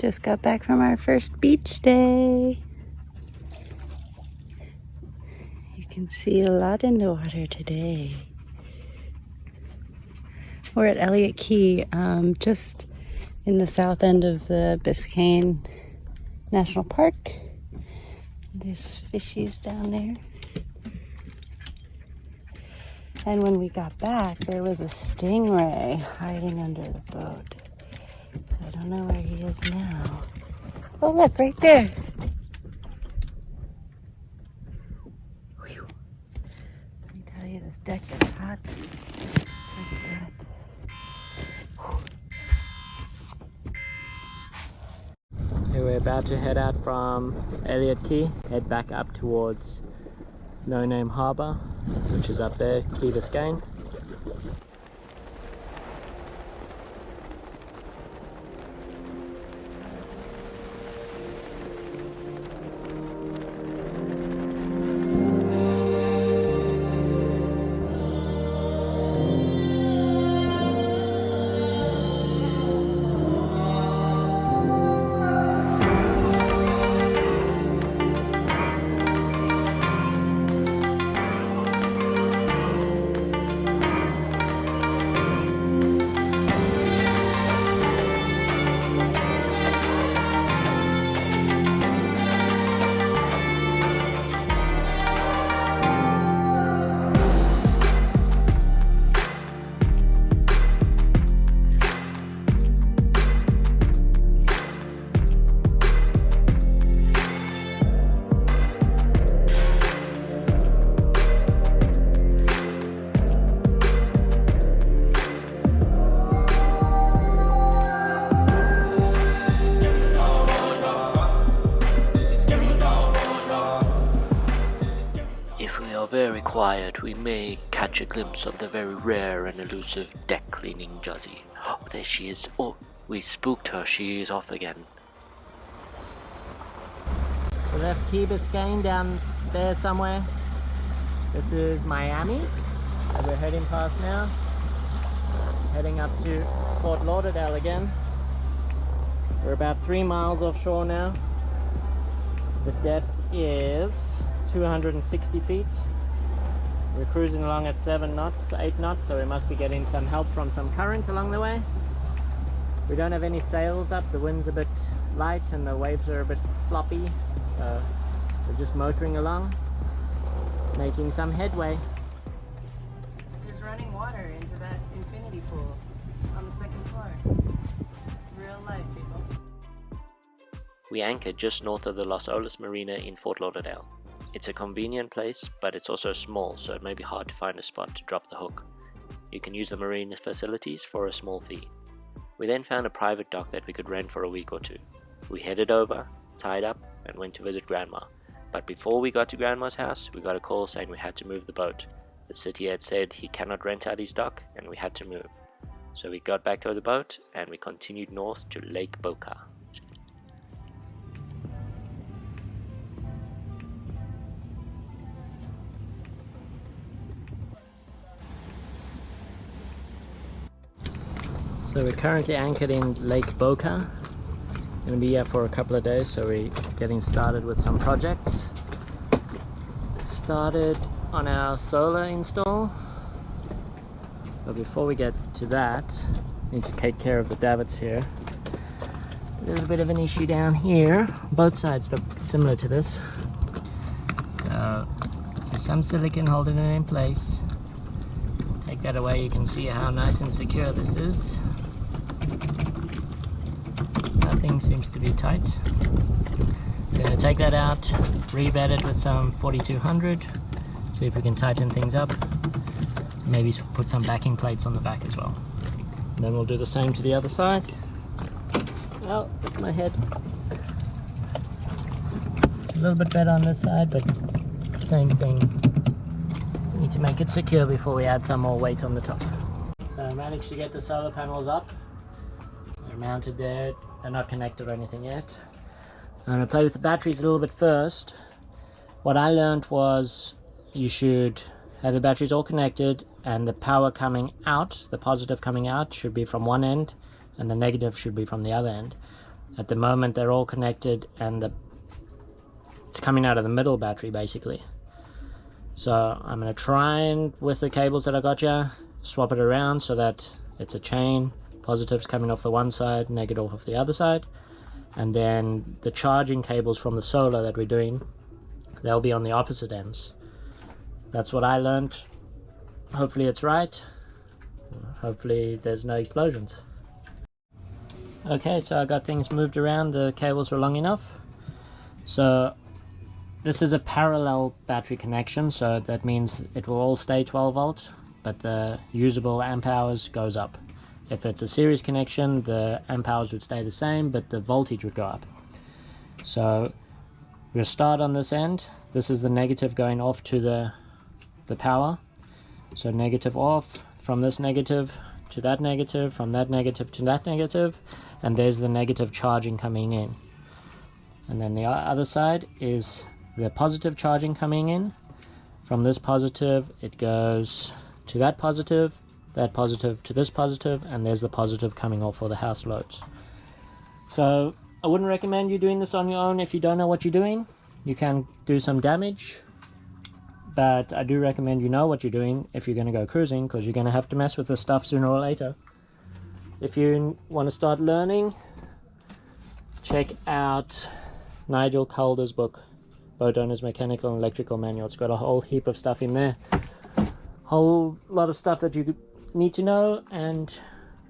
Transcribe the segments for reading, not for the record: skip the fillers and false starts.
Just got back from our first beach day. You can see a lot in the water today. We're at Elliott Key, just in the south end of the Biscayne National Park. There's fishies down there. And when we got back, there was a stingray hiding under the boat. So I don't know where he is now. Oh, look, right there. Whew. Let me tell you, this deck is hot. Look at that. Okay, we're about to head out from Elliott Key, head back up towards No Name Harbour, which is up there, Key Biscayne. Very quiet, we may catch a glimpse of the very rare and elusive deck cleaning Juzzy. Oh, there she is. Oh, we spooked her. She is off again. We left Key Biscayne down there somewhere. This is Miami that we're heading past now. Heading up to Fort Lauderdale again. We're about 3 miles offshore now. The depth is 260 feet. We're cruising along at 7 knots, 8 knots, so we must be getting some help from some current along the way. We don't have any sails up, the wind's a bit light and the waves are a bit floppy, so we're just motoring along, making some headway. There's running water into that infinity pool on the second floor. Real life, people. We anchored just north of the Los Olas Marina in Fort Lauderdale. It's a convenient place, but it's also small, so it may be hard to find a spot to drop the hook. You can use the marine facilities for a small fee. We then found a private dock that we could rent for a week or two. We headed over, tied up, and went to visit Grandma. But before we got to Grandma's house, we got a call saying we had to move the boat. The city had said he cannot rent out his dock, and we had to move. So we got back to the boat, and we continued north to Lake Boca. So we're currently anchored in Lake Boca. Going to be here for a couple of days, so we're getting started with some projects. Started on our solar install, but before we get to that, need to take care of the davits here. A little bit of an issue down here. Both sides look similar to this. So just some silicone holding it in place. Take that away, you can see how nice and secure this is. Nothing seems to be tight. We're going to take that out, rebed it with some 4200, see if we can tighten things up. Maybe put some backing plates on the back as well. And then we'll do the same to the other side. Oh, that's my head. It's a little bit better on this side, but same thing. We need to make it secure before we add some more weight on the top. So I managed to get the solar panels up. They're mounted there. They're not connected or anything yet. I'm going to play with the batteries a little bit first. What I learned was you should have the batteries all connected and the power coming out, the positive coming out, should be from one end and the negative should be from the other end. At the moment they're all connected and it's coming out of the middle battery basically. So I'm going to try and, with the cables that I got here, swap it around so that it's a chain. Positives coming off the one side, negative off the other side. And then the charging cables from the solar that we're doing, they'll be on the opposite ends. That's what I learned. Hopefully it's right. Hopefully there's no explosions. Okay, so I got things moved around. The cables were long enough. So this is a parallel battery connection, so that means it will all stay 12 volt, but the usable amp hours goes up. If it's a series connection, the amp hours would stay the same, but the voltage would go up. So we'll start on this end. This is the negative going off to the power. So negative off, from this negative to that negative, from that negative to that negative, and there's the negative charging coming in. And then the other side is the positive charging coming in. From this positive it goes to that positive to this positive, and there's the positive coming off for the house loads. So I wouldn't recommend you doing this on your own if you don't know what you're doing. You can do some damage, but I do recommend you know what you're doing if you're going to go cruising, because you're going to have to mess with this stuff sooner or later. If you want to start learning, check out Nigel Calder's book, Boat Owner's Mechanical and Electrical Manual. It's got a whole heap of stuff in there. Whole lot of stuff that you need to know and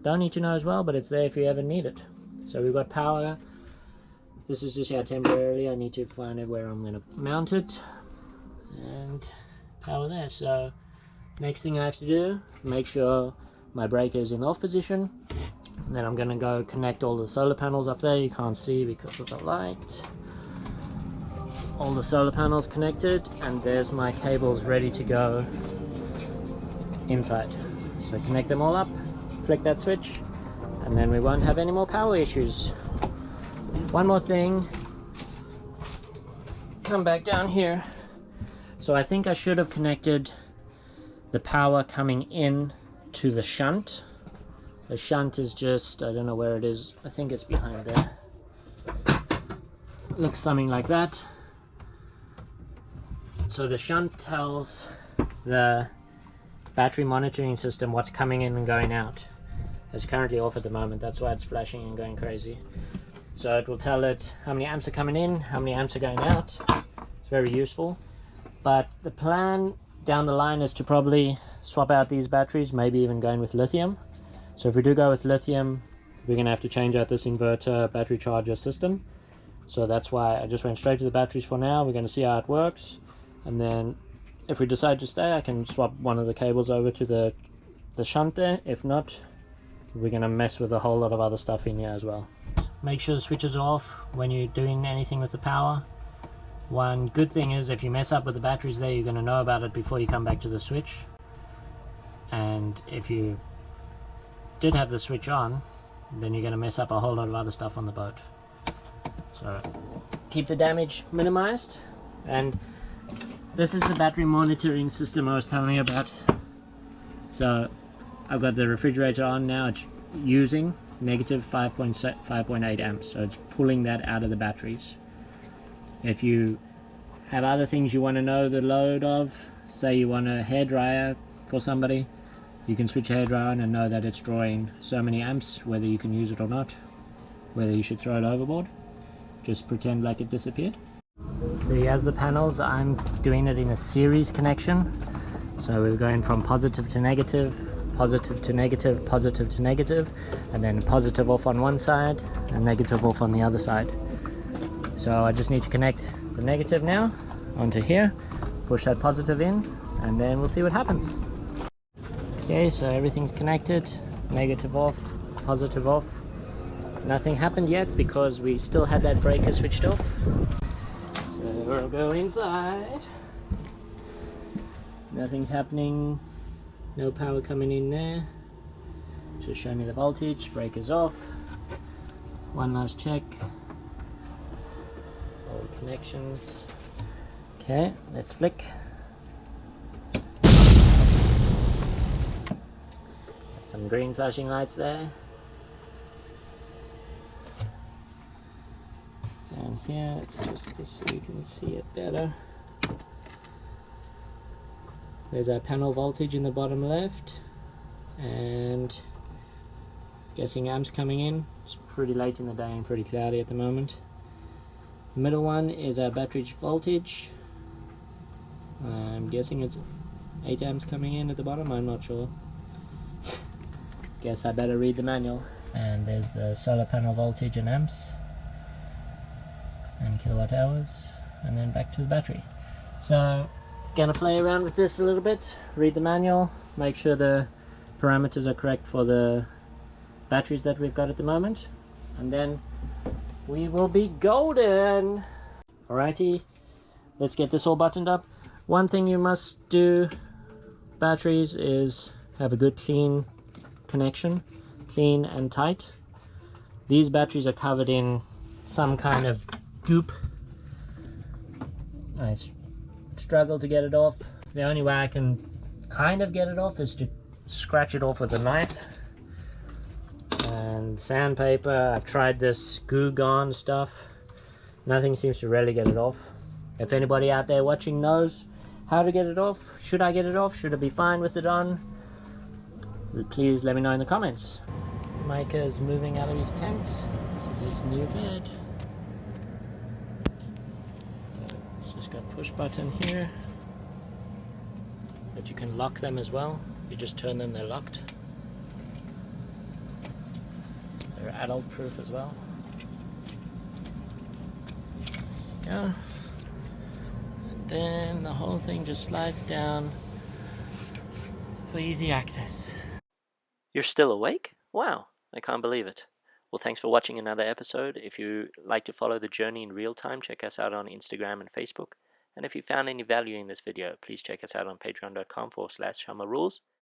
don't need to know as well, but it's there if you ever need it. So we've got power. This is just here temporarily. I need to find out where I'm going to mount it. And power there. So next thing I have to do, make sure my breaker is in the off position. And then I'm going to go connect all the solar panels up there. You can't see because of the light. All the solar panels connected, and there's my cables ready to go inside. So connect them all up, flick that switch, and then we won't have any more power issues. One more thing, come back down here. So I think I should have connected the power coming in to the shunt. The shunt is just, I don't know where it is, I think it's behind there. Looks something like that. So the shunt tells the battery monitoring system what's coming in and going out. It's currently off at the moment, that's why it's flashing and going crazy. So it will tell it how many amps are coming in, how many amps are going out. It's very useful. But the plan down the line is to probably swap out these batteries, maybe even going with lithium. So if we do go with lithium, we're going to have to change out this inverter battery charger system. So that's why I just went straight to the batteries for now. We're going to see how it works. And then if we decide to stay, I can swap one of the cables over to the shunt there. If not, we're going to mess with a whole lot of other stuff in here as well. Make sure the switches are off when you're doing anything with the power. One good thing is if you mess up with the batteries there, you're going to know about it before you come back to the switch. And if you did have the switch on, then you're going to mess up a whole lot of other stuff on the boat. So keep the damage minimized. And this is the battery monitoring system I was telling you about. So I've got the refrigerator on now. It's using negative 5.8 amps, so it's pulling that out of the batteries. If you have other things you want to know the load of, say you want a hairdryer for somebody, you can switch a hairdryer on and know that it's drawing so many amps, whether you can use it or not, whether you should throw it overboard. Just pretend like it disappeared. See, as the panels, I'm doing it in a series connection. So we're going from positive to negative, positive to negative, positive to negative, and then positive off on one side and negative off on the other side. So I just need to connect the negative now onto here, push that positive in, and then we'll see what happens. Okay, so everything's connected, negative off, positive off. Nothing happened yet because we still had that breaker switched off. So we'll go inside. Nothing's happening, no power coming in there. Just show me the voltage, breaker's off. One last check. All connections. Okay, let's flick. Some green flashing lights there. Down here, it's just so you can see it better. There's our panel voltage in the bottom left, and guessing amps coming in. It's pretty late in the day and pretty cloudy at the moment. The middle one is our battery voltage. I'm guessing it's 8 amps coming in at the bottom, I'm not sure. Guess I better read the manual. And there's the solar panel voltage and amps and kilowatt hours, and then back to the battery. So gonna play around with this a little bit, read the manual, make sure the parameters are correct for the batteries that we've got at the moment, and then we will be golden. Alrighty, let's get this all buttoned up. One thing you must do, batteries, is have a good clean connection, clean and tight. These batteries are covered in some kind of goop. I struggle to get it off. The only way I can kind of get it off is to scratch it off with a knife and sandpaper. I've tried this Goo Gone stuff. Nothing seems to really get it off. If anybody out there watching knows how to get it off, should I get it off? Should I be fine with it on? Please let me know in the comments. Micah's moving out of his tent. This is his new bed. So it's just got push button here, but you can lock them as well. You just turn them, they're locked. They're adult proof as well. There you go. And then the whole thing just slides down for easy access. You're still awake? Wow, I can't believe it. Well, thanks for watching another episode. If you like to follow the journey in real time, check us out on Instagram and Facebook. And if you found any value in this video, please check us out on patreon.com/ShamarRules.